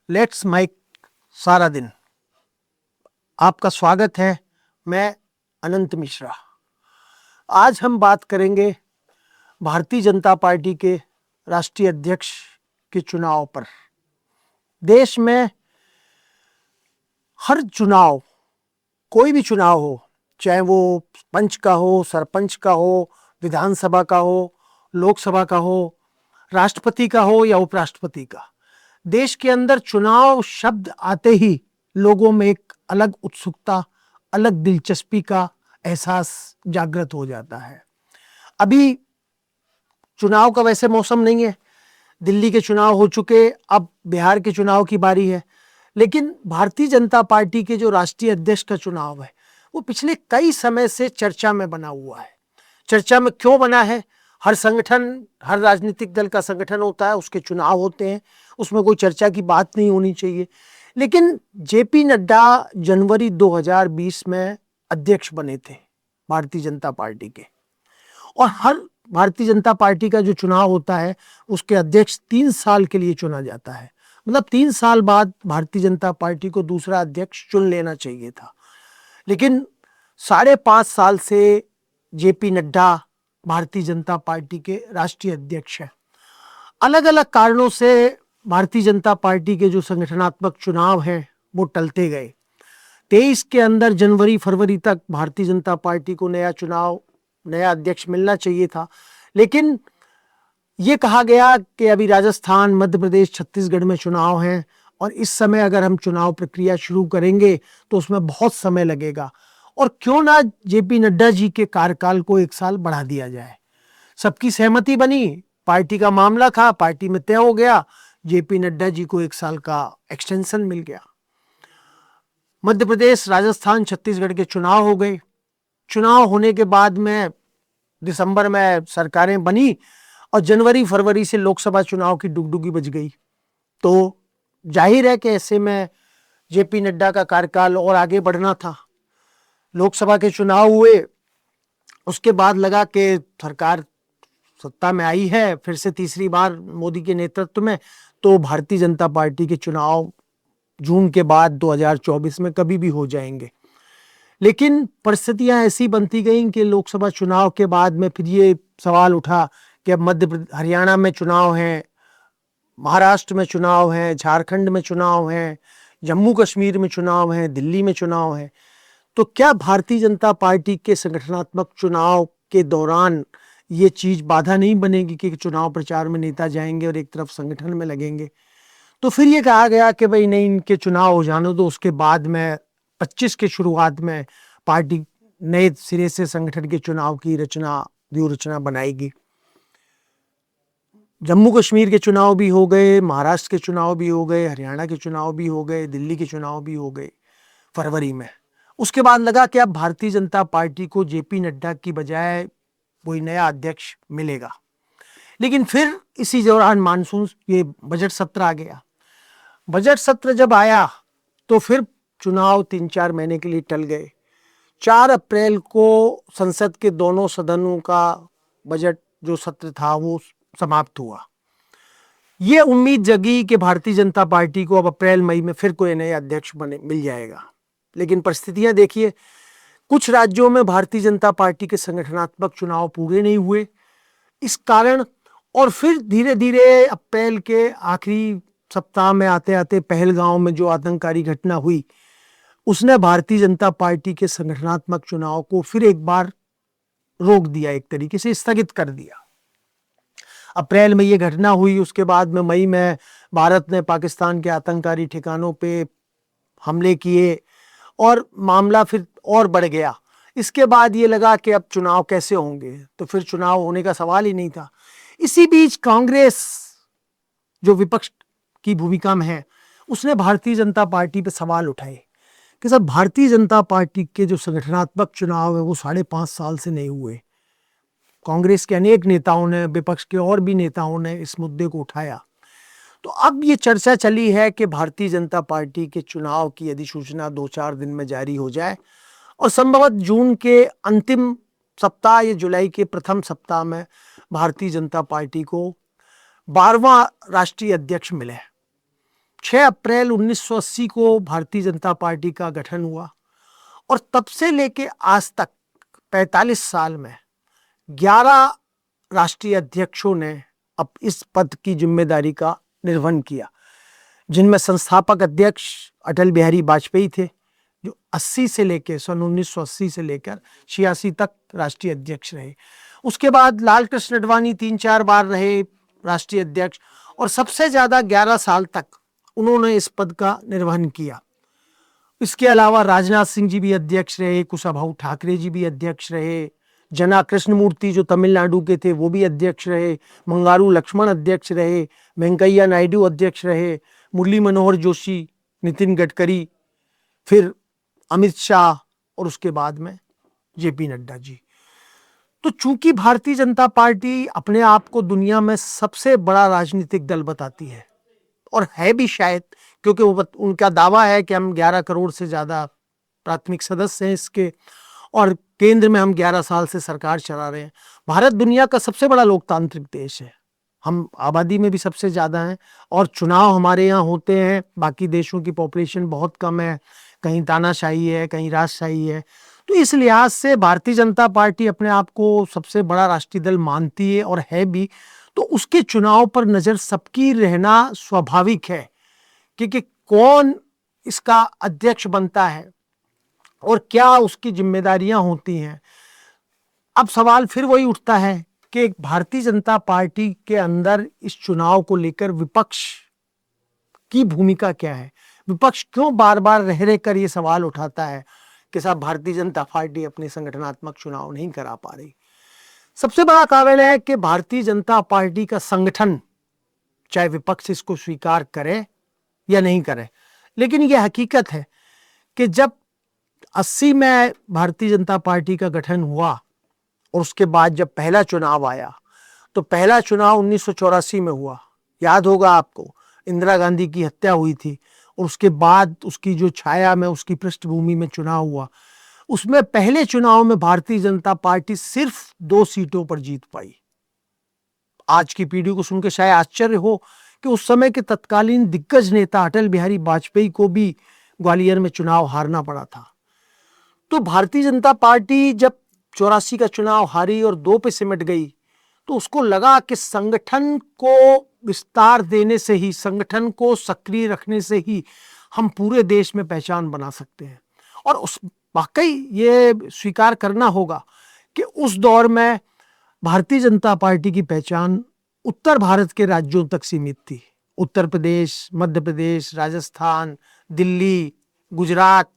Let's mic सारा दिन। आपका स्वागत है। मैं अनंत मिश्रा। आज हम बात करेंगे भारतीय जनता पार्टी के राष्ट्रीय अध्यक्ष के चुनाव पर। देश में हर चुनाव, कोई भी चुनाव हो, चाहे वो पंच का हो, सरपंच का हो, विधानसभा का हो, लोकसभा का हो, राष्ट्रपति का हो या उपराष्ट्रपति का, देश के अंदर चुनाव शब्द आते ही लोगों में एक अलग उत्सुकता, अलग दिलचस्पी का एहसास जागृत हो जाता है। अभी चुनाव का वैसे मौसम नहीं है, दिल्ली के चुनाव हो चुके, अब बिहार के चुनाव की बारी है। लेकिन भारतीय जनता पार्टी के जो राष्ट्रीय अध्यक्ष का चुनाव है वो पिछले कई समय से चर्चा में बना हुआ है। चर्चा में क्यों बना है? हर संगठन, हर राजनीतिक दल का संगठन होता है, उसके चुनाव होते हैं, उसमें कोई चर्चा की बात नहीं होनी चाहिए। लेकिन जेपी नड्डा जनवरी 2020 में अध्यक्ष बने थे भारतीय जनता पार्टी के, और हर भारतीय जनता पार्टी का जो चुनाव होता है उसके अध्यक्ष 3 साल के लिए चुना जाता है। मतलब 3 साल बाद भारतीय जनता पार्टी को दूसरा अध्यक्ष चुन लेना चाहिए था। लेकिन 5.5 साल से जेपी नड्डा भारतीय जनता पार्टी के राष्ट्रीय अध्यक्ष हैं। अलग अलग कारणों से भारतीय जनता पार्टी के जो संगठनात्मक चुनाव हैं वो टलते गए। 23 के अंदर जनवरी फरवरी तक भारतीय जनता पार्टी को नया अध्यक्ष मिलना चाहिए था। लेकिन ये कहा गया कि अभी राजस्थान, मध्य प्रदेश, छत्तीसगढ़ में चुनाव हैं और इस समय अगर हम चुनाव प्रक्रिया शुरू करेंगे तो उसमें बहुत समय लगेगा, और क्यों ना जेपी नड्डा जी के कार्यकाल को 1 साल बढ़ा दिया जाए। सबकी सहमति बनी, पार्टी का मामला था, पार्टी में तय हो गया, जेपी नड्डा जी को 1 साल का एक्सटेंशन मिल गया। मध्य प्रदेश, राजस्थान, छत्तीसगढ़ के चुनाव हो गए। चुनाव होने के बाद में दिसंबर में सरकारें बनी और जनवरी फरवरी से लोकसभा चुनाव की डुगडुगी बज गई। तो जाहिर है कि ऐसे में जेपी नड्डा का कार्यकाल और आगे बढ़ना था। लोकसभा के चुनाव हुए, उसके बाद लगा कि सरकार सत्ता में आई है फिर से तीसरी बार मोदी के नेतृत्व में, तो भारतीय जनता पार्टी के चुनाव जून के बाद 2024 में कभी भी हो जाएंगे। लेकिन परिस्थितियां ऐसी बनती गईं कि लोकसभा चुनाव के बाद में फिर ये सवाल उठा कि अब हरियाणा में चुनाव हैं, महाराष्ट्र में चुनाव हैं, झारखंड में चुनाव हैं, जम्मू कश्मीर में चुनाव हैं, दिल्ली में चुनाव हैं। तो क्या भारतीय जनता पार्टी के संगठनात्मक चुनाव के दौरान ये चीज बाधा नहीं बनेगी कि चुनाव प्रचार में नेता जाएंगे और एक तरफ संगठन में लगेंगे? तो फिर ये कहा गया कि भाई नहीं, इनके चुनाव हो जाने दो, उसके बाद में 25 के शुरुआत में पार्टी नए सिरे से संगठन के चुनाव की व्यूह रचना बनाएगी। जम्मू कश्मीर के चुनाव भी हो गए, महाराष्ट्र के चुनाव भी हो गए, हरियाणा के चुनाव भी हो गए, दिल्ली के चुनाव भी हो गए फरवरी में। उसके बाद लगा कि अब भारतीय जनता पार्टी को जेपी नड्डा की बजाय कोई नया अध्यक्ष मिलेगा। लेकिन फिर इसी दौरान मानसून, ये बजट सत्र आ गया। बजट सत्र जब आया तो फिर चुनाव 3-4 महीने के लिए टल गए। 4 अप्रैल को संसद के दोनों सदनों का बजट जो सत्र था वो समाप्त हुआ। ये उम्मीद जगी कि भारतीय जनता पार्टी को अब अप्रैल मई में फिर कोई नया अध्यक्ष मिल जाएगा। लेकिन परिस्थितियां देखिए, कुछ राज्यों में भारतीय जनता पार्टी के संगठनात्मक चुनाव पूरे नहीं हुए इस कारण, और फिर धीरे धीरे अप्रैल के आखिरी सप्ताह में आते आते पहलगांव में जो आतंककारी घटना हुई उसने भारतीय जनता पार्टी के संगठनात्मक चुनाव को फिर एक बार रोक दिया, एक तरीके से स्थगित कर दिया। अप्रैल में ये घटना हुई, उसके बाद में मई में भारत ने पाकिस्तान के आतंककारी ठिकानों पे हमले किए और मामला फिर और बढ़ गया। इसके बाद ये लगा कि अब चुनाव कैसे होंगे, तो फिर चुनाव होने का सवाल ही नहीं था। इसी बीच कांग्रेस जो विपक्ष की भूमिका में है उसने भारतीय जनता पार्टी पे सवाल उठाए कि सब भारतीय जनता पार्टी के जो संगठनात्मक चुनाव है वो 5.5 साल से नहीं हुए। कांग्रेस के अनेक नेताओं ने, विपक्ष के और भी नेताओं ने इस मुद्दे को उठाया। तो अब ये चर्चा चली है कि भारतीय जनता पार्टी के चुनाव की अधिसूचना 2-4 दिन में जारी हो जाए और संभवतः जून के अंतिम सप्ताह या जुलाई के प्रथम सप्ताह में भारतीय जनता पार्टी को 12वां राष्ट्रीय अध्यक्ष मिले। 6 अप्रैल 1980 को भारतीय जनता पार्टी का गठन हुआ और तब से लेके आज तक 45 साल में 11 राष्ट्रीय अध्यक्षों ने अब इस पद की जिम्मेदारी का निर्वहन किया, जिनमें संस्थापक अध्यक्ष अटल बिहारी वाजपेयी थे, जो 80 से लेकर सन 1980 से लेकर 86 तक राष्ट्रीय अध्यक्ष रहे। उसके बाद लाल कृष्ण आडवाणी 3-4 बार रहे राष्ट्रीय अध्यक्ष और सबसे ज्यादा 11 साल तक उन्होंने इस पद का निर्वहन किया। इसके अलावा राजनाथ सिंह जी भी अध्यक्ष रहे, कुशाभाऊ ठाकरे जी भी अध्यक्ष रहे, जना कृष्णमूर्ति जो तमिलनाडु के थे वो भी अध्यक्ष रहे, मंगारू लक्ष्मण अध्यक्ष रहे, वेंकैया नायडू अध्यक्ष रहे, मुरली मनोहर जोशी, नितिन गडकरी, फिर अमित शाह और उसके बाद में जेपी नड्डा जी। तो चूंकि भारतीय जनता पार्टी अपने आप को दुनिया में सबसे बड़ा राजनीतिक दल बताती है और है भी शायद, क्योंकि उनका दावा है कि हम 11 करोड़ से ज्यादा प्राथमिक सदस्य हैं इसके और केंद्र में हम 11 साल से सरकार चला रहे हैं। भारत दुनिया का सबसे बड़ा लोकतांत्रिक देश है, हम आबादी में भी सबसे ज्यादा हैं और चुनाव हमारे यहाँ होते हैं। बाकी देशों की पॉपुलेशन बहुत कम है, कहीं तानाशाही है, कहीं राजशाही है। तो इस लिहाज से भारतीय जनता पार्टी अपने आप को सबसे बड़ा राष्ट्रीय दल मानती है और है भी, तो उसके चुनाव पर नजर सबकी रहना स्वाभाविक है कि कौन इसका अध्यक्ष बनता है और क्या उसकी जिम्मेदारियां होती हैं। अब सवाल फिर वही उठता है कि भारतीय जनता पार्टी के अंदर इस चुनाव को लेकर विपक्ष की भूमिका क्या है। विपक्ष क्यों बार बार रह रहकर ये सवाल उठाता है कि साहब भारतीय जनता पार्टी अपने संगठनात्मक चुनाव नहीं करा पा रही। सबसे बड़ा कारण है कि भारतीय जनता पार्टी का संगठन, चाहे विपक्ष इसको स्वीकार करे या नहीं करे, लेकिन यह हकीकत है कि जब 80 में भारतीय जनता पार्टी का गठन हुआ और उसके बाद जब पहला चुनाव आया, तो पहला चुनाव 1984 में हुआ। याद होगा आपको, इंदिरा गांधी की हत्या हुई थी और उसके बाद उसकी जो छाया में, उसकी पृष्ठभूमि में चुनाव हुआ। उसमें पहले चुनाव में भारतीय जनता पार्टी सिर्फ 2 सीटों पर जीत पाई। आज की पीढ़ी को सुनकर शायद आश्चर्य हो कि उस समय के तत्कालीन दिग्गज नेता अटल बिहारी वाजपेयी को भी ग्वालियर में चुनाव हारना पड़ा था। तो भारतीय जनता पार्टी जब 84 का चुनाव हारी और 2 पे सिमट गई, तो उसको लगा कि संगठन को विस्तार देने से ही, संगठन को सक्रिय रखने से ही हम पूरे देश में पहचान बना सकते हैं। और उस वाकई ये स्वीकार करना होगा कि उस दौर में भारतीय जनता पार्टी की पहचान उत्तर भारत के राज्यों तक सीमित थी। उत्तर प्रदेश, मध्य प्रदेश, राजस्थान, दिल्ली, गुजरात,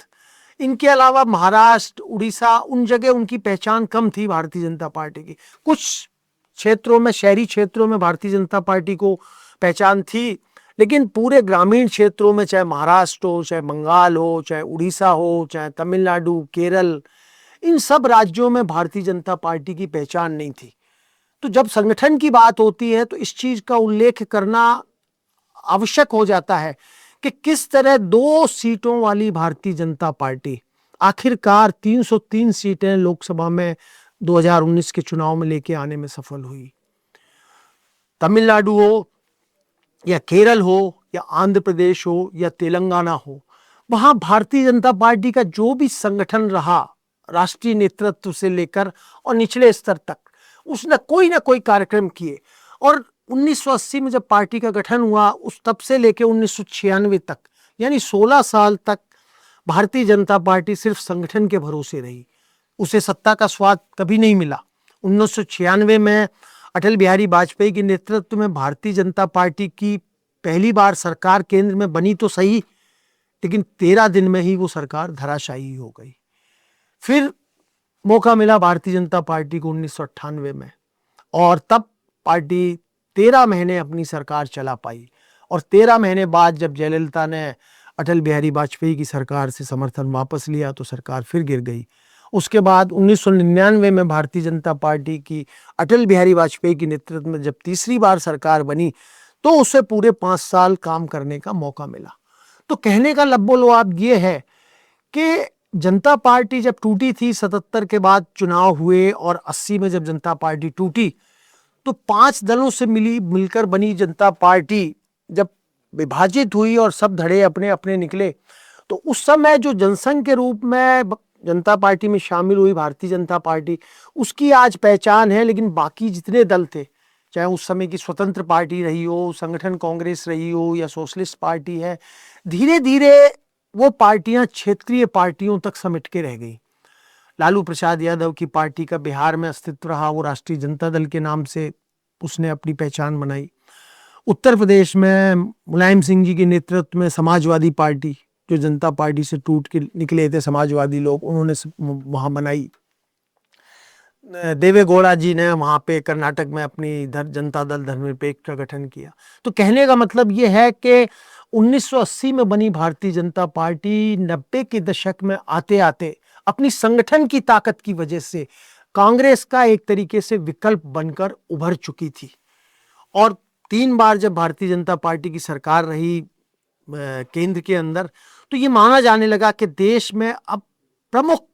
इनके अलावा महाराष्ट्र, उड़ीसा, उन जगह उनकी पहचान कम थी भारतीय जनता पार्टी की। कुछ क्षेत्रों में, शहरी क्षेत्रों में भारतीय जनता पार्टी को पहचान थी, लेकिन पूरे ग्रामीण क्षेत्रों में, चाहे महाराष्ट्र हो, चाहे बंगाल हो, चाहे उड़ीसा हो, चाहे तमिलनाडु, केरल, इन सब राज्यों में भारतीय जनता पार्टी की पहचान नहीं थी। तो जब संगठन की बात होती है तो इस चीज का उल्लेख करना आवश्यक हो जाता है कि किस तरह 2 सीटों वाली भारतीय जनता पार्टी आखिरकार 303 सीटें लोकसभा में 2019 के चुनाव में लेके आने में सफल हुई। तमिलनाडु हो या केरल हो या आंध्र प्रदेश हो या तेलंगाना हो, वहां भारतीय जनता पार्टी का जो भी संगठन रहा, राष्ट्रीय नेतृत्व से लेकर और निचले स्तर तक, उसने कोई ना कोई कार्यक्रम किए। और 1980 में जब पार्टी का गठन हुआ, उस तब से लेकर 1996 तक, यानी 16 साल तक भारतीय जनता पार्टी सिर्फ संगठन के भरोसे रही। उसे सत्ता का स्वाद कभी नहीं मिला। 1996 में अटल बिहारी वाजपेयी के नेतृत्व में भारतीय जनता पार्टी की पहली बार सरकार केंद्र में बनी तो सही, लेकिन 13 दिन में ही वो सरकार धराशायी हो गई। फिर मौका मिला भारतीय जनता पार्टी को 1998 में, और तब पार्टी 13 महीने अपनी सरकार चला पाई। और 13 महीने बाद जब जयललिता ने अटल बिहारी वाजपेयी की सरकार से समर्थन वापस लिया तो सरकार फिर गिर गई। उसके बाद 1999 में भारतीय जनता पार्टी की अटल बिहारी वाजपेयी के नेतृत्व में जब तीसरी बार सरकार बनी तो उसे पूरे 5 साल काम करने का मौका मिला। तो कहने का लब्बो-लुआब ये है कि जनता पार्टी जब टूटी थी, 77 के बाद चुनाव हुए और 80 में जब जनता पार्टी टूटी, तो 5 दलों से मिलकर बनी जनता पार्टी जब विभाजित हुई और सब धड़े अपने अपने निकले, तो उस समय जो जनसंघ के रूप में जनता पार्टी में शामिल हुई भारतीय जनता पार्टी, उसकी आज पहचान है। लेकिन बाकी जितने दल थे, चाहे उस समय की स्वतंत्र पार्टी रही हो, संगठन कांग्रेस रही हो या सोशलिस्ट पार्टी है, धीरे धीरे वो पार्टियां क्षेत्रीय पार्टियों तक समेट के रह गई। लालू प्रसाद यादव की पार्टी का बिहार में अस्तित्व रहा, वो राष्ट्रीय जनता दल के नाम से उसने अपनी पहचान बनाई। उत्तर प्रदेश में मुलायम सिंह जी के नेतृत्व में समाजवादी पार्टी, जो जनता पार्टी से टूट के निकले थे समाजवादी लोग, उन्होंने वहां बनाई। देवेगौड़ा जी ने वहां पे कर्नाटक में अपनी जनता दल धर्मनिरपेक्ष का गठन किया। तो कहने का मतलब यह है कि 1980 में बनी भारतीय जनता पार्टी 90 के दशक में आते आते अपनी संगठन की ताकत की वजह से कांग्रेस का एक तरीके से विकल्प बनकर उभर चुकी थी। और 3 बार जब भारतीय जनता पार्टी की सरकार रही केंद्र के अंदर, तो ये माना जाने लगा कि देश में अब प्रमुख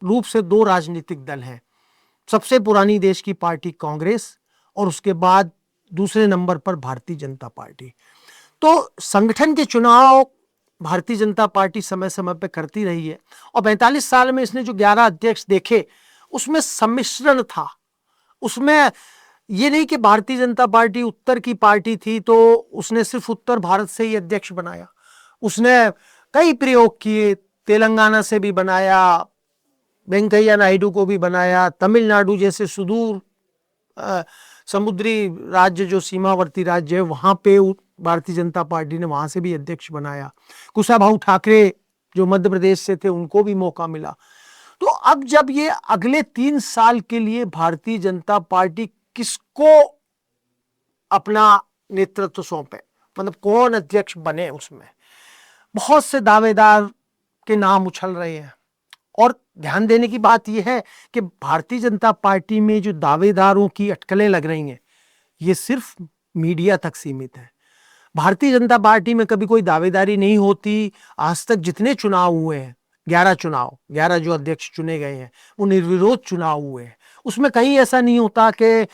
रूप से 2 राजनीतिक दल हैं। सबसे पुरानी देश की पार्टी कांग्रेस और उसके बाद दूसरे नंबर पर भारतीय जनता पार्टी। तो संगठन के चुनाव भारतीय जनता पार्टी समय समय पर करती रही है और 45 साल में इसने जो 11 अध्यक्ष देखे, उसमें सम्मिश्रण था। उसमें ये नहीं कि भारतीय जनता पार्टी उत्तर की पार्टी थी तो उसने सिर्फ उत्तर भारत से ही अध्यक्ष बनाया। उसने कई प्रयोग किए, तेलंगाना से भी बनाया, वेंकैया नायडू को भी बनाया, तमिलनाडु जैसे सुदूर समुद्री राज्य जो सीमावर्ती राज्य है वहां पे भारतीय जनता पार्टी ने वहां से भी अध्यक्ष बनाया। कुशाभाऊ ठाकरे जो मध्य प्रदेश से थे, उनको भी मौका मिला। तो अब जब ये अगले 3 साल के लिए भारतीय जनता पार्टी किसको अपना नेतृत्व सौंपे, मतलब कौन अध्यक्ष बने, उसमें बहुत से दावेदार के नाम उछल रहे हैं। और ध्यान देने की बात यह है कि भारतीय जनता पार्टी में जो दावेदारों की अटकलें लग रही हैं, ये सिर्फ मीडिया तक सीमित है। भारतीय जनता पार्टी में कभी कोई दावेदारी नहीं होती। आज तक जितने चुनाव हुए हैं, 11 जो अध्यक्ष चुने गए हैं, वो निर्विरोध चुनाव हुए हैं। उसमें कहीं ऐसा नहीं होता कि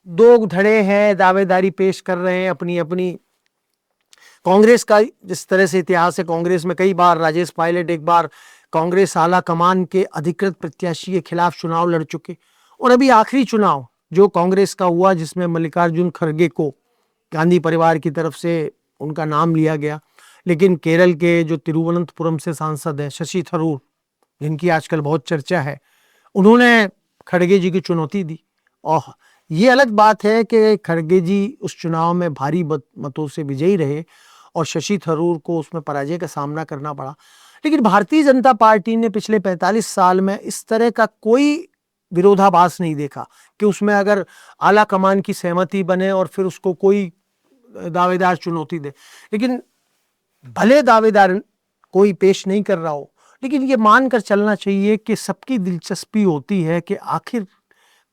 2 धड़े हैं, दावेदारी पेश कर रहे हैं अपनी अपनी। कांग्रेस का जिस तरह से इतिहास है, कांग्रेस में कई बार राजेश पायलट एक बार कांग्रेस आला कमान के अधिकृत प्रत्याशी के खिलाफ चुनाव लड़ चुके। और अभी आखिरी चुनाव जो कांग्रेस का हुआ, जिसमें मल्लिकार्जुन खड़गे को गांधी परिवार की तरफ से उनका नाम लिया गया, लेकिन केरल के जो तिरुवनंतपुरम से सांसद है शशि थरूर, जिनकी आजकल बहुत चर्चा है, उन्होंने खड़गे जी की चुनौती दी। और ये अलग बात है कि खड़गे जी उस चुनाव में भारी मतों से विजयी रहे और शशि थरूर को उसमें पराजय का सामना करना पड़ा। लेकिन भारतीय जनता पार्टी ने पिछले 45 साल में इस तरह का कोई विरोधाभास नहीं देखा कि उसमें अगर आला कमान की सहमति बने और फिर उसको कोई दावेदार चुनौती दे। लेकिन भले दावेदार कोई पेश नहीं कर रहा हो, लेकिन ये मानकर चलना चाहिए कि सबकी दिलचस्पी होती है कि आखिर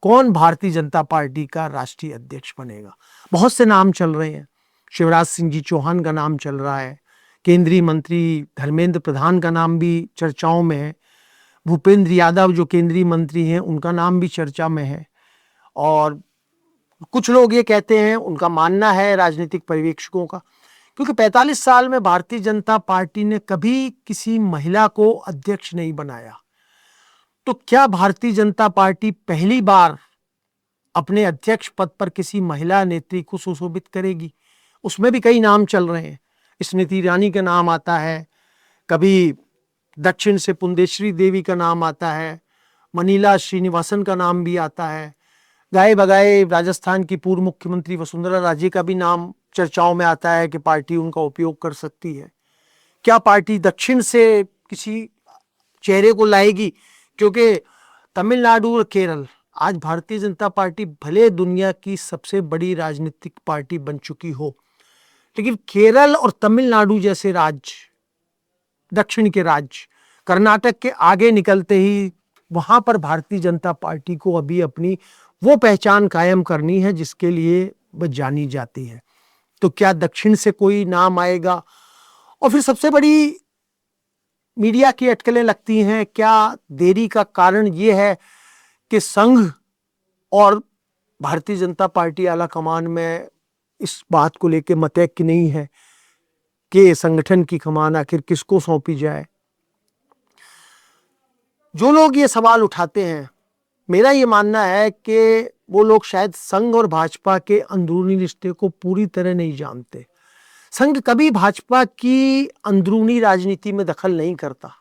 कौन भारतीय जनता पार्टी का राष्ट्रीय अध्यक्ष बनेगा। बहुत से नाम चल रहे हैं। शिवराज सिंह जी चौहान का नाम चल रहा है, केंद्रीय मंत्री धर्मेंद्र प्रधान का नाम भी चर्चाओं में है, भूपेंद्र यादव जो केंद्रीय मंत्री हैं उनका नाम भी चर्चा में है। और कुछ लोग ये कहते हैं, उनका मानना है राजनीतिक पर्यवेक्षकों का, क्योंकि 45 साल में भारतीय जनता पार्टी ने कभी किसी महिला को अध्यक्ष नहीं बनाया, तो क्या भारतीय जनता पार्टी पहली बार अपने अध्यक्ष पद पर किसी महिला नेत्री को सुशोभित करेगी? उसमें भी कई नाम चल रहे हैं। स्मृति ईरानी का नाम आता है, कभी दक्षिण से पुंडेश्वरी देवी का नाम आता है, मनीला श्रीनिवासन का नाम भी आता है, गाए बगाए राजस्थान की पूर्व मुख्यमंत्री वसुंधरा राजे का भी नाम चर्चाओं में आता है कि पार्टी उनका उपयोग कर सकती है। क्या पार्टी दक्षिण से किसी चेहरे को लाएगी? क्योंकि तमिलनाडु और केरल, आज भारतीय जनता पार्टी भले दुनिया की सबसे बड़ी राजनीतिक पार्टी बन चुकी हो, लेकिन केरल और तमिलनाडु जैसे राज्य, दक्षिण के राज्य, कर्नाटक के आगे निकलते ही वहां पर भारतीय जनता पार्टी को अभी अपनी वो पहचान कायम करनी है जिसके लिए वह जानी जाती है। तो क्या दक्षिण से कोई नाम आएगा? और फिर सबसे बड़ी मीडिया की अटकलें लगती हैं। क्या देरी का कारण यह है कि संघ और भारतीय जनता पार्टी आला कमान में इस बात को लेकर मतैक्य नहीं है के संगठन की कमान आखिर किसको सौंपी जाए। जो लोग ये सवाल उठाते हैं, मेरा ये मानना है कि वो लोग शायद संघ और भाजपा के अंदरूनी रिश्ते को पूरी तरह नहीं जानते। संघ कभी भाजपा की अंदरूनी राजनीति में दखल नहीं करता।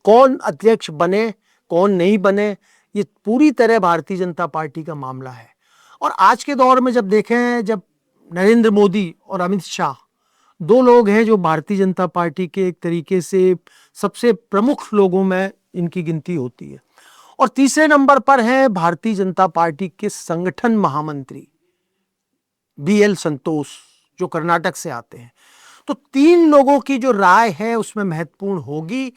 कौन अध्यक्ष बने, कौन नहीं बने, ये पूरी तरह भारतीय जनता पार्टी का मामला है। और आज के दौर में जब देखें, जब नरेंद्र मोदी और अमित शाह दो लोग हैं जो भारतीय जनता पार्टी के एक तरीके से सबसे प्रमुख लोगों में इनकी गिनती होती है, और तीसरे नंबर पर है भारतीय जनता पार्टी के संगठन महामंत्री BL संतोष, जो कर्नाटक से आते हैं। तो तीन लोगों की जो राय है उसमें महत्वपूर्ण होगी।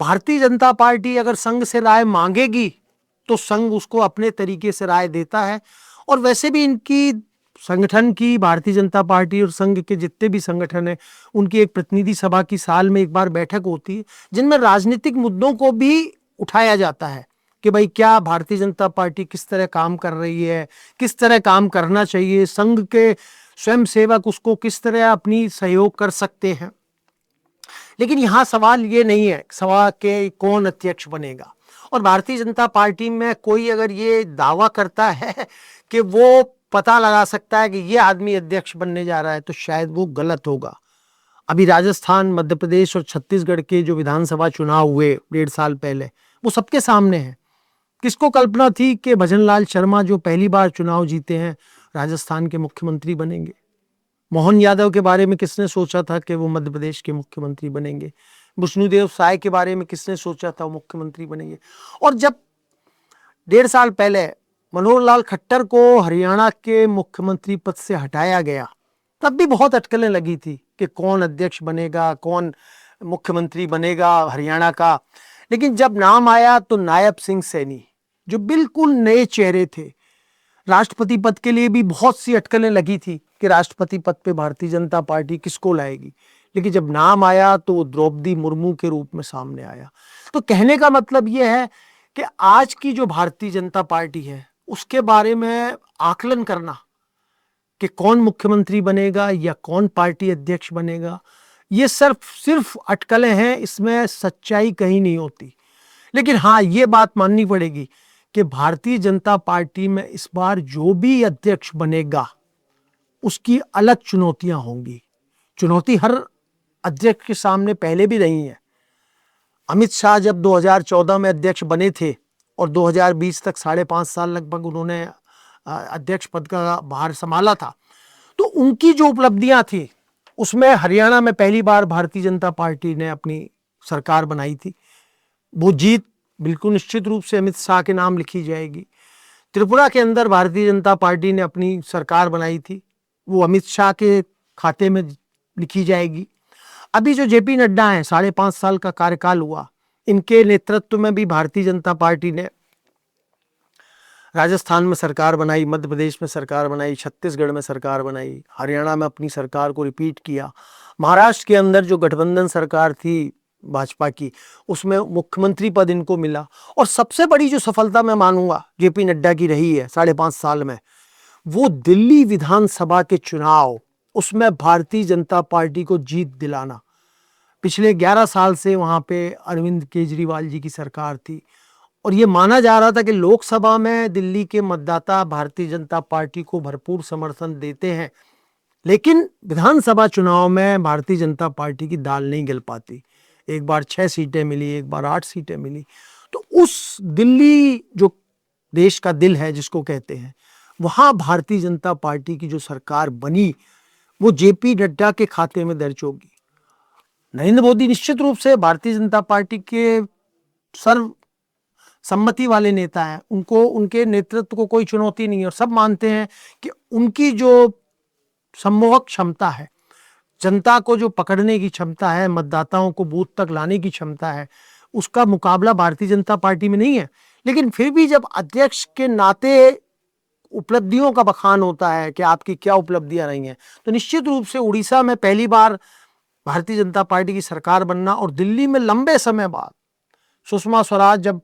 भारतीय जनता पार्टी अगर संघ से राय मांगेगी तो संघ उसको अपने तरीके से राय देता है। और वैसे भी इनकी संगठन की, भारतीय जनता पार्टी और संघ के जितने भी संगठन हैं, उनकी एक प्रतिनिधि सभा की साल में एक बार बैठक होती है, जिनमें राजनीतिक मुद्दों को भी उठाया जाता है कि भाई क्या भारतीय जनता पार्टी किस तरह काम कर रही है, किस तरह काम करना चाहिए, संघ के स्वयंसेवक उसको किस तरह अपनी सहयोग कर सकते हैं। लेकिन यहां सवाल ये नहीं है सवाल के कौन अध्यक्ष बनेगा। और भारतीय जनता पार्टी में कोई अगर ये दावा करता है कि वो पता लगा सकता है कि ये आदमी अध्यक्ष बनने जा रहा है, तो शायद वो गलत होगा। अभी राजस्थान, मध्य प्रदेश और छत्तीसगढ़ के जो विधानसभा चुनाव हुए 1.5 साल पहले, वो सबके सामने है। किसको कल्पना थी कि भजनलाल शर्मा, जो पहली बार चुनाव जीते हैं, राजस्थान के मुख्यमंत्री बनेंगे। मोहन यादव के बारे में किसने सोचा था कि वो मध्य प्रदेश के मुख्यमंत्री बनेंगे। विष्णुदेव साय के बारे में किसने सोचा था वो मुख्यमंत्री बनेंगे। और जब 1.5 साल पहले मनोहर लाल खट्टर को हरियाणा के मुख्यमंत्री पद से हटाया गया, तब भी बहुत अटकलें लगी थी कि कौन अध्यक्ष बनेगा, कौन मुख्यमंत्री बनेगा हरियाणा का। लेकिन जब नाम आया तो नायब सिंह सैनी, जो बिल्कुल नए चेहरे थे, राष्ट्रपति पद के लिए भी बहुत सी अटकलें लगी थी कि राष्ट्रपति पद पे भारतीय जनता पार्टी किसको लाएगी। लेकिन जब नाम आया तो वो द्रौपदी मुर्मू के रूप में सामने आया। तो कहने का मतलब यह है कि आज की जो भारतीय जनता पार्टी है उसके बारे में आकलन करना कि कौन मुख्यमंत्री बनेगा या कौन पार्टी अध्यक्ष बनेगा, ये सिर्फ अटकलें हैं, इसमें सच्चाई कहीं नहीं होती। लेकिन हाँ, ये बात माननी पड़ेगी कि भारतीय जनता पार्टी में इस बार जो भी अध्यक्ष बनेगा उसकी अलग चुनौतियां होंगी। चुनौती हर अध्यक्ष के सामने पहले भी रही है। अमित शाह जब 2014 में अध्यक्ष बने थे और 2020 तक 5.5 साल लगभग उन्होंने अध्यक्ष पद का भार संभाला था, तो उनकी जो उपलब्धियां थी उसमें हरियाणा में पहली बार भारतीय जनता पार्टी ने अपनी सरकार बनाई थी। वो जीत बिल्कुल निश्चित रूप से अमित शाह के नाम लिखी जाएगी। त्रिपुरा के अंदर भारतीय जनता पार्टी ने अपनी सरकार बनाई थी, वो अमित शाह के खाते में लिखी जाएगी। अभी जो जेपी नड्डा हैं, 5.5 साल का कार्यकाल हुआ, इनके नेतृत्व में भी भारतीय जनता पार्टी ने राजस्थान में सरकार बनाई, मध्य प्रदेश में सरकार बनाई, छत्तीसगढ़ में सरकार बनाई, हरियाणा में अपनी सरकार को रिपीट किया। महाराष्ट्र के अंदर जो गठबंधन सरकार थी भाजपा की, उसमें मुख्यमंत्री पद इनको मिला। और सबसे बड़ी जो सफलता मैं मानूंगा जेपी नड्डा की रही है 5.5 साल में, वो दिल्ली विधानसभा के चुनाव, उसमें भारतीय जनता पार्टी को जीत दिलाना। पिछले 11 साल से वहां पे अरविंद केजरीवाल जी की सरकार थी और ये माना जा रहा था कि लोकसभा में दिल्ली के मतदाता भारतीय जनता पार्टी को भरपूर समर्थन देते हैं, लेकिन विधानसभा चुनाव में भारतीय जनता पार्टी की दाल नहीं गल पाती। एक बार 6 सीटें मिली, एक बार 8 सीटें मिली। तो उस दिल्ली, जो देश का दिल है जिसको कहते हैं, वहां भारतीय जनता पार्टी की जो सरकार बनी वो जेपी नड्डा के खाते में दर्ज होगी। नरेंद्र मोदी निश्चित रूप से भारतीय जनता पार्टी के सर्व सम्मति वाले नेता हैं, उनको उनके नेतृत्व को कोई चुनौती नहीं है और सब मानते हैं कि उनकी जो सम्मोहक क्षमता है, जनता को जो पकड़ने की क्षमता है, मतदाताओं को बूथ तक लाने की क्षमता है, उसका मुकाबला भारतीय जनता पार्टी में नहीं है। लेकिन फिर भी जब अध्यक्ष के नाते उपलब्धियों का बखान होता है कि आपकी क्या उपलब्धियां रही हैं, तो निश्चित रूप से उड़ीसा में पहली बार भारतीय जनता पार्टी की सरकार बनना और दिल्ली में लंबे समय बाद सुषमा स्वराज जब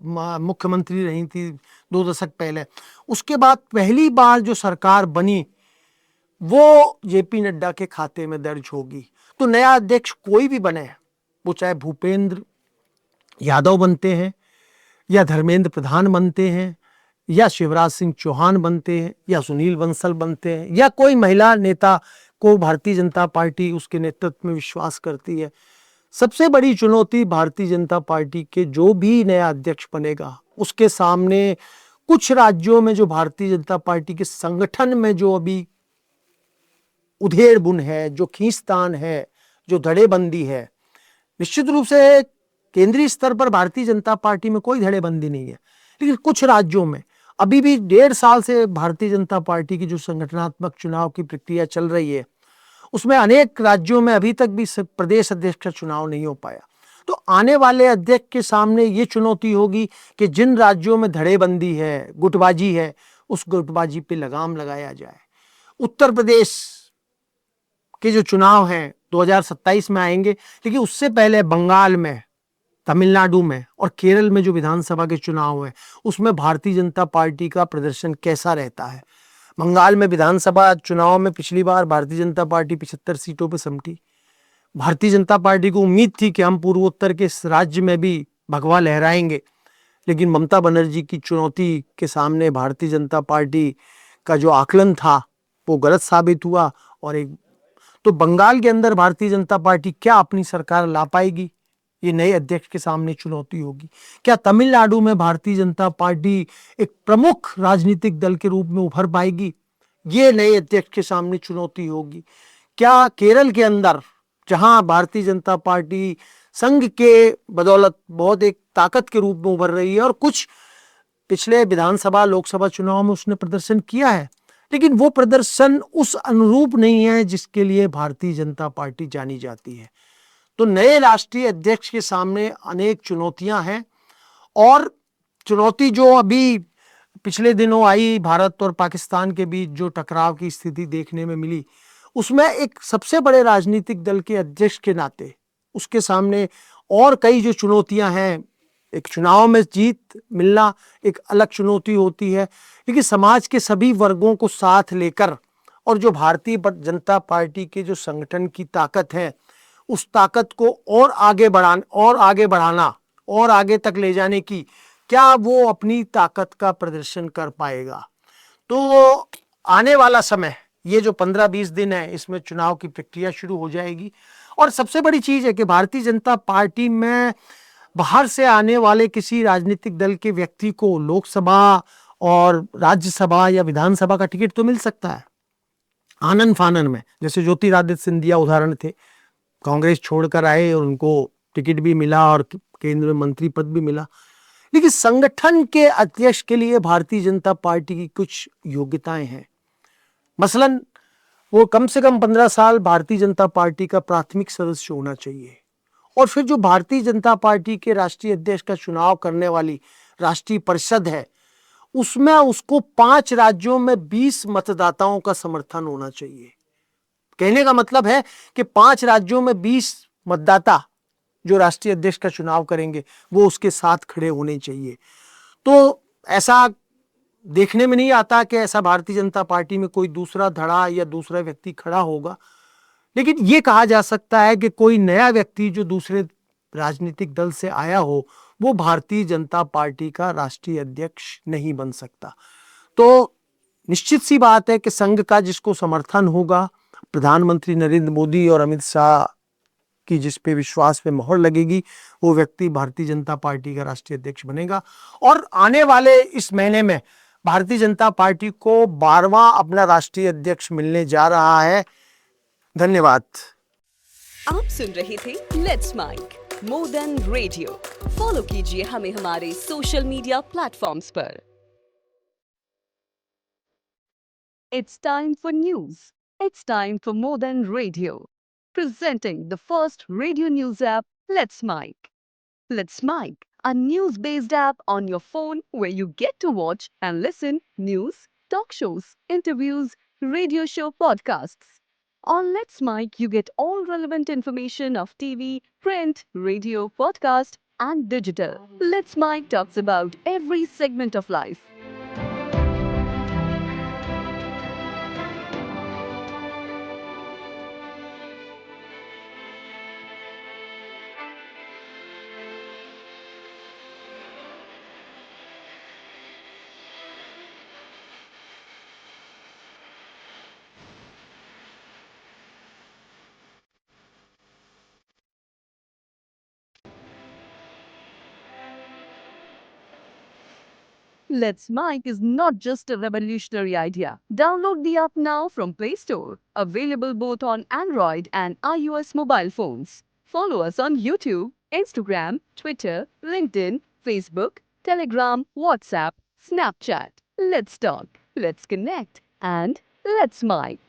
मुख्यमंत्री रही थी 2 दशक पहले, उसके बाद पहली बार जो सरकार बनी वो जेपी नड्डा के खाते में दर्ज होगी। तो नया अध्यक्ष कोई भी बने, वो चाहे भूपेंद्र यादव बनते हैं या धर्मेंद्र प्रधान बनते हैं या शिवराज सिंह चौहान बनते हैं या सुनील बंसल बनते हैं या कोई महिला नेता को भारतीय जनता पार्टी उसके नेतृत्व में विश्वास करती है, सबसे बड़ी चुनौती भारतीय जनता पार्टी के जो भी नया अध्यक्ष बनेगा उसके सामने कुछ राज्यों में जो भारतीय जनता पार्टी के संगठन में जो अभी उधेड़ बुन है, जो खींचतान है, जो धड़ेबंदी है, निश्चित रूप से केंद्रीय स्तर पर भारतीय जनता पार्टी में कोई धड़ेबंदी नहीं है, लेकिन कुछ राज्यों में अभी भी 1.5 साल से भारतीय जनता पार्टी की जो संगठनात्मक चुनाव की प्रक्रिया चल रही है उसमें अनेक राज्यों में अभी तक भी प्रदेश अध्यक्ष का चुनाव नहीं हो पाया। तो आने वाले अध्यक्ष के सामने ये चुनौती होगी कि जिन राज्यों में धड़ेबंदी है, गुटबाजी है, उस गुटबाजी पे लगाम लगाया जाए। उत्तर प्रदेश के जो चुनाव हैं 2027 में आएंगे, लेकिन उससे पहले बंगाल में, तमिलनाडु में और केरल में जो विधानसभा के चुनाव है उसमें भारतीय जनता पार्टी का प्रदर्शन कैसा रहता है। बंगाल में विधानसभा चुनाव में पिछली बार भारतीय जनता पार्टी 75 सीटों पर सिमटी। भारतीय जनता पार्टी को उम्मीद थी कि हम पूर्वोत्तर के इस राज्य में भी भगवा लहराएंगे, लेकिन ममता बनर्जी की चुनौती के सामने भारतीय जनता पार्टी का जो आकलन था वो गलत साबित हुआ। और तो बंगाल के अंदर भारतीय जनता पार्टी क्या अपनी सरकार ला पाएगी, ये नए अध्यक्ष के सामने चुनौती होगी। क्या तमिलनाडु में भारतीय जनता पार्टी एक प्रमुख राजनीतिक दल के रूप में उभर पाएगी, ये नए अध्यक्ष के सामने चुनौती होगी। क्या केरल के अंदर जहां भारतीय जनता पार्टी संघ के बदौलत बहुत एक ताकत के रूप में उभर रही है और कुछ पिछले विधानसभा लोकसभा चुनाव में उसने प्रदर्शन किया है, लेकिन वो प्रदर्शन उस अनुरूप नहीं है जिसके लिए भारतीय जनता पार्टी जानी जाती है। तो नए राष्ट्रीय अध्यक्ष के सामने अनेक चुनौतियां हैं और चुनौती जो अभी पिछले दिनों आई भारत और पाकिस्तान के बीच जो टकराव की स्थिति देखने में मिली, उसमें एक सबसे बड़े राजनीतिक दल के अध्यक्ष के नाते उसके सामने और कई जो चुनौतियां हैं। एक चुनाव में जीत मिलना एक अलग चुनौती होती है, लेकिन समाज के सभी वर्गों को साथ लेकर और जो भारतीय जनता पार्टी के जो संगठन की ताकत है उस ताकत को और आगे बढ़ाना और आगे तक ले जाने की, क्या वो अपनी ताकत का प्रदर्शन कर पाएगा। तो आने वाला समय, ये जो 15-20 दिन है, इसमें चुनाव की प्रक्रिया शुरू हो जाएगी। और सबसे बड़ी चीज है कि भारतीय जनता पार्टी में बाहर से आने वाले किसी राजनीतिक दल के व्यक्ति को लोकसभा और राज्यसभा या विधानसभा का टिकट तो मिल सकता है आनन फानन में, जैसे ज्योतिरादित्य सिंधिया उदाहरण थे, कांग्रेस छोड़कर आए और उनको टिकट भी मिला और केंद्र में मंत्री पद भी मिला। लेकिन संगठन के अध्यक्ष के लिए भारतीय जनता पार्टी की कुछ योग्यताएं हैं। मसलन वो कम से कम 15 साल भारतीय जनता पार्टी का प्राथमिक सदस्य होना चाहिए और फिर जो भारतीय जनता पार्टी के राष्ट्रीय अध्यक्ष का चुनाव करने वाली राष्ट्रीय परिषद है उसमें उसको 5 राज्यों में 20 मतदाताओं का समर्थन होना चाहिए। कहने का मतलब है कि 5 राज्यों में 20 मतदाता जो राष्ट्रीय अध्यक्ष का चुनाव करेंगे वो उसके साथ खड़े होने चाहिए। तो ऐसा देखने में नहीं आता कि ऐसा भारतीय जनता पार्टी में कोई दूसरा धड़ा या दूसरा व्यक्ति खड़ा होगा, लेकिन ये कहा जा सकता है कि कोई नया व्यक्ति जो दूसरे राजनीतिक दल से आया हो वो भारतीय जनता पार्टी का राष्ट्रीय अध्यक्ष नहीं बन सकता। तो निश्चित सी बात है कि संघ का जिसको समर्थन होगा, प्रधानमंत्री नरेंद्र मोदी और अमित शाह की जिस पे विश्वास पे मोहर लगेगी, वो व्यक्ति भारतीय जनता पार्टी का राष्ट्रीय अध्यक्ष बनेगा। और आने वाले इस महीने में भारतीय जनता पार्टी को 12वां अपना राष्ट्रीय अध्यक्ष मिलने जा रहा है। धन्यवाद। आप सुन रहे थे let's mike more then radio. Follow कीजिए हमें हमारे सोशल मीडिया प्लेटफॉर्म्स पर। It's time for news. It's time for more than radio. Presenting the first radio news app, Let's Mike. Let's Mike, a news-based app on your phone where you get to watch and listen news, talk shows, interviews, radio show podcasts. On Let's Mike, you get all relevant information of TV, print, radio, podcast, and digital. Let's Mike talks about every segment of life. Let's Mic is not just a revolutionary idea. Download the app now from Play Store, available both on Android and iOS mobile phones. Follow us on YouTube, Instagram, Twitter, LinkedIn, Facebook, Telegram, WhatsApp, Snapchat. Let's talk, let's connect, and let's mic.